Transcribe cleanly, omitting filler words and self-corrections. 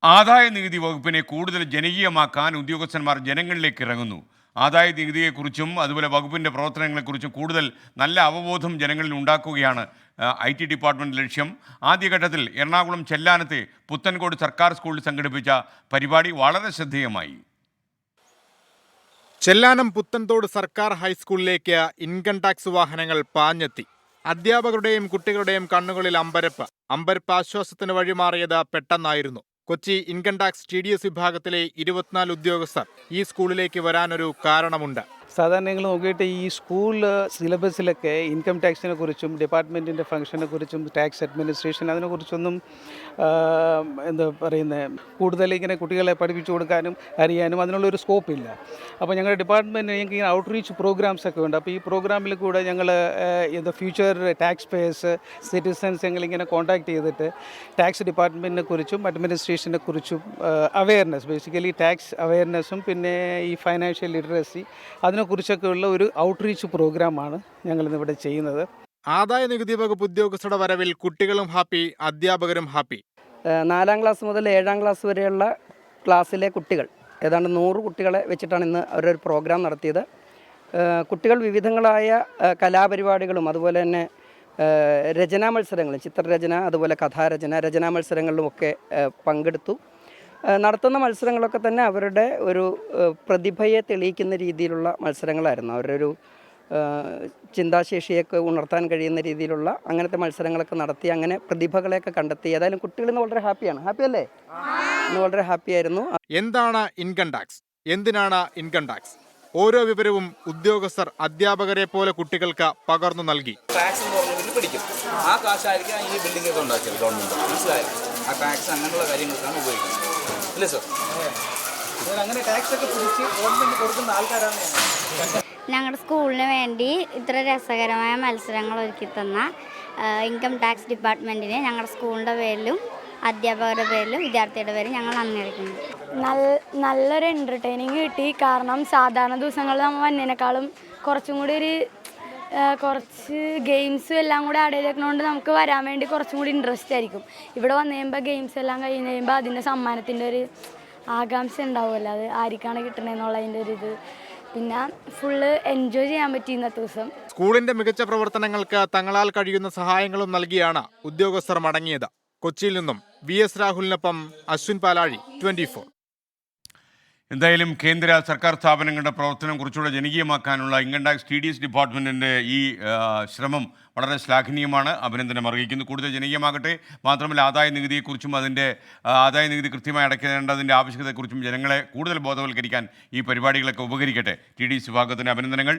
ആദായ നികുതി വകുപ്പിനെ കൂടുതൽ ജനകീയമാക്കാൻ ഉദ്യോഗസ്ഥന്മാർ ജനങ്ങളിലേക്ക് ഇറങ്ങുന്നു. ആദായ നികുതിയെക്കുറിച്ചും അതുപോലെ വകുപ്പിൻ്റെ പ്രവർത്തനങ്ങളെക്കുറിച്ചും കൂടുതൽ നല്ല അവബോധം ജനങ്ങളിൽ ഉണ്ടാക്കുകയാണ് IT ഡിപ്പാർട്ട്മെൻറ്റ് ലക്ഷ്യം. ആദ്യഘട്ടത്തിൽ എറണാകുളം ചെല്ലാനത്തെ പുത്തൻകോട് സർക്കാർ സ്കൂളിൽ സംഘടിപ്പിച്ച പരിപാടി വളരെ ശ്രദ്ധേയമായി. ചെല്ലാനം പുത്തൻതോട് സർക്കാർ ഹൈസ്കൂളിലേക്ക് ഇൻകം ടാക്സ് വാഹനങ്ങൾ പാഞ്ഞെത്തി. അധ്യാപകരുടെയും കുട്ടികളുടെയും കണ്ണുകളിൽ അമ്പരപ്പ് ആശ്വാസത്തിന് വഴിമാറിയത് പെട്ടെന്നായിരുന്നു. കൊച്ചി ഇൻകം ടാക്സ് TDS വിഭാഗത്തിലെ 24 ഉദ്യോഗസ്ഥർ ഈ സ്കൂളിലേക്ക് വരാനൊരു കാരണമുണ്ട്. സാധാരണ നിങ്ങൾ നോക്കിയിട്ട് ഈ സ്കൂൾ സിലബസിലൊക്കെ ഇൻകം ടാക്സിനെ കുറിച്ചും ഡിപ്പാർട്ട്മെൻറ്റിൻ്റെ ഫംഗ്ഷനെ കുറിച്ചും ടാക്സ് അഡ്മിനിസ്ട്രേഷൻ അതിനെക്കുറിച്ചൊന്നും എന്താ പറയുന്നത് കൂടുതൽ ഇങ്ങനെ കുട്ടികളെ പഠിപ്പിച്ചു കൊടുക്കാനും അറിയാനും അതിനുള്ളൊരു സ്കോപ്പില്ല. അപ്പോൾ ഞങ്ങളുടെ ഡിപ്പാർട്ട്മെൻറ്റ് ഞങ്ങൾക്ക് ഇങ്ങനെ ഔട്ട്റീച്ച് പ്രോഗ്രാംസ് ഒക്കെ ഉണ്ട്. അപ്പോൾ ഈ പ്രോഗ്രാമിൽ കൂടെ ഞങ്ങൾ ഫ്യൂച്ചർ ടാക്സ് പേയേഴ്സ് സിറ്റിസൺസ് ഞങ്ങളിങ്ങനെ കോൺടാക്ട് ചെയ്തിട്ട് ടാക്സ് ഡിപ്പാർട്ട്മെൻറ്റിനെ കുറിച്ചും അഡ്മിനിസ്ട്രേഷനെ കുറിച്ചും അവയർനെസ് ബേസിക്കലി ടാക്സ് അവയർനെസ്സും പിന്നെ ഈ ഫൈനാൻഷ്യൽ ലിറ്ററസി അതിനെക്കുറിച്ചൊക്കെയുള്ള ഒരു ഔട്ട്റീച്ച് പ്രോഗ്രാമാണ് ഞങ്ങളിന്നിവിടെ ചെയ്യുന്നത്. ആദായ നികുതി വകുപ്പ് ഉദ്യോഗസ്ഥരുടെ വരവിൽ കുട്ടികളും ഹാപ്പി, അധ്യാപകരും ഹാപ്പി. 4ാം ക്ലാസ് മുതൽ 7ാം ക്ലാസ് വരെയുള്ള ക്ലാസ്സിലെ കുട്ടികൾ ഏതാണ്ട് 100 കുട്ടികളെ വെച്ചിട്ടാണ് ഇന്ന് അവരൊരു പ്രോഗ്രാം നടത്തിയത്. കുട്ടികൾ വിവിധങ്ങളായ കലാപരിപാടികളും അതുപോലെ തന്നെ രചനാ മത്സരങ്ങളും ചിത്രരചന അതുപോലെ രചനാ മത്സരങ്ങളിലുമൊക്കെ പങ്കെടുത്തു. നടത്തുന്ന മത്സരങ്ങളൊക്കെ തന്നെ അവരുടെ ഒരു പ്രതിഭയെ തെളിയിക്കുന്ന രീതിയിലുള്ള മത്സരങ്ങളായിരുന്നു. അവരുടെ ഒരു ചിന്താശേഷിയൊക്കെ ഉണർത്താൻ കഴിയുന്ന രീതിയിലുള്ള അങ്ങനത്തെ മത്സരങ്ങളൊക്കെ നടത്തി അങ്ങനെ പ്രതിഭകളെയൊക്കെ കണ്ടെത്തി. ഏതായാലും കുട്ടികൾ ഇന്ന് വളരെ ഹാപ്പിയാണ്. ഹാപ്പിയല്ലേ? ഇന്ന് വളരെ ഹാപ്പിയായിരുന്നു. എന്താണ് ഇൻകം ടാക്സ്? എന്തിനാണ് ഇൻകം ടാക്സ്? ഓരോ വിവരവും ഉദ്യോഗസ്ഥർ അധ്യാപകരെ പോലെ കുട്ടികൾക്ക് പകർന്നു നൽകി. ടാക്സ് എന്ന് പറഞ്ഞ പിടിക്കും, ആ കാശായിരിക്കും ഈ ബിൽഡിംഗ് ഒക്കെ ഉണ്ടാക്കിയത് ഗവൺമെൻറ്. മനസ്സിലായോ? ആ ടാക്സ് അങ്ങനെയുള്ള കാര്യങ്ങൾക്കാണ് ഉപയോഗിക്കുന്നത്. ഇല്ലേ സർ? അങ്ങനെ ടാക്സ് ഒക്കെ പിടിച്ച് ഗവൺമെൻറ് കൊടുക്കുന്ന ആൾക്കാരാണ്. ഞങ്ങളുടെ സ്കൂളിന് വേണ്ടി ഇത്ര രസകരമായ മത്സരങ്ങൾ ഒരുക്കി തന്ന ഇൻകം ടാക്സ് ഡിപ്പാർട്ട്മെൻറ്റിന് ഞങ്ങളുടെ സ്കൂളിൻ്റെ പേരിലും അധ്യാപകരുടെ പേരിലും വിദ്യാർത്ഥിയുടെ പേരിലും ഞങ്ങൾ നന്ദി അറിയിക്കുന്നു. നല്ലൊരു എൻ്റർടൈനിങ് കിട്ടി. കാരണം സാധാരണ ദിവസങ്ങളിൽ നമ്മൾ വന്നതിനേക്കാളും കുറച്ചും കൂടി കുറച്ച് ഗെയിംസും എല്ലാം കൂടി ആഡ് ചെയ്തേക്കുന്നതുകൊണ്ട് നമുക്ക് വരാൻ വേണ്ടി കുറച്ചും കൂടി ഇൻട്രസ്റ്റ് ആയിരിക്കും. ഇവിടെ വന്നു കഴിയുമ്പോൾ ഗെയിംസ് എല്ലാം കഴിഞ്ഞ് കഴിയുമ്പോൾ അതിൻ്റെ സമ്മാനത്തിൻ്റെ ഒരു ആകാംക്ഷ ഉണ്ടാവുമല്ലോ, അത് ആർക്കാണ് കിട്ടണമെന്നുള്ളതിൻ്റെ ഒരു ഇത്. പിന്നെ ഫുള്ള് എൻജോയ് ചെയ്യാൻ പറ്റി ഇന്നത്തെ ദിവസം. സ്കൂളിന്റെ മികച്ച പ്രവർത്തനങ്ങൾക്ക് തങ്ങളാൽ കഴിയുന്ന സഹായങ്ങളും നൽകിയാണ് ഉദ്യോഗസ്ഥർ മടങ്ങിയത്. കൊച്ചിയിൽ നിന്നും VS രാഹുലിനൊപ്പം അശ്വിൻ പാലാഴി, 24. എന്തായാലും കേന്ദ്ര സർക്കാർ സ്ഥാപനങ്ങളുടെ പ്രവർത്തനം കുറച്ചുകൂടെ ജനകീയമാക്കാനുള്ള ഇൻകം ടാക്സ് TDS ഡിപ്പാർട്ട്മെൻറ്റിൻ്റെ ഈ ശ്രമം വളരെ ശ്ലാഘനീയമാണ്. അഭിനന്ദനം അറിയിക്കുന്നു. കൂടുതൽ ജനകീയമാകട്ടെ. മാത്രമല്ല ആദായ നികുതിയെക്കുറിച്ചും അതിൻ്റെ ആദായ നികുതി കൃത്യമായി അടയ്ക്കേണ്ടതിൻ്റെ ആവശ്യകതയെക്കുറിച്ചും ജനങ്ങളെ കൂടുതൽ ബോധവൽക്കരിക്കാൻ ഈ പരിപാടികളൊക്കെ ഉപകരിക്കട്ടെ. TDS വിഭാഗത്തിന് അഭിനന്ദനങ്ങൾ.